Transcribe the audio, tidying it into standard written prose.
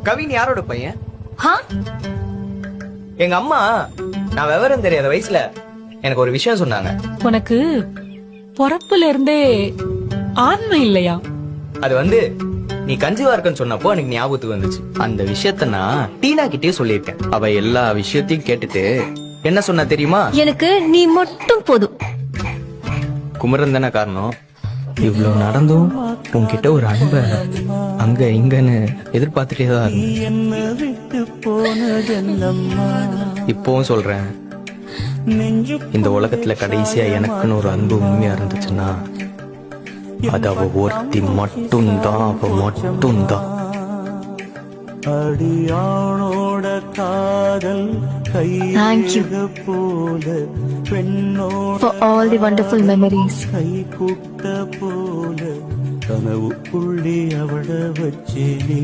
கவின் யாரோட பையன்? ஹா? எங்க அம்மா நான் விவரம் தெரியாத வயசுல எனக்கு ஒரு விஷயம் சொன்னாங்க. உனக்கு பொறப்புல இருந்தே ஆண்மை இல்லையா? அது வந்து நீ கஞ்சிவா இருக்கன்னு சொன்னப்போ எனக்கு ஞாபகத்துக்கு வந்துச்சு. அந்த விஷயத்த நான் டீனா கிட்டே சொல்லியிருக்கேன். அவ எல்லா விஷயத்தையும் கேட்டுட்டு என்ன சொன்னா தெரியுமா? எனக்கு நீ மட்டும் போதும். குமரன் தானே காரணம். இவ்வளவு நடந்தும் உன்கிட்ட ஒரு அன்ப அங்க இங்கன்னு எதிர்பார்த்துட்டே தான் இப்பவும் சொல்றேன், இந்த உலகத்துல கடைசியா எனக்குன்னு ஒரு அன்பு உண்மையா இருந்துச்சுன்னா அது அவ ஒருத்தி மட்டும்தான். அவ மட்டும்தான். அடியானோட காதல் Thank you for all the wonderful memories. கை கூட்ட போல கனவுக்குள்ளே அவள வச்சே நீ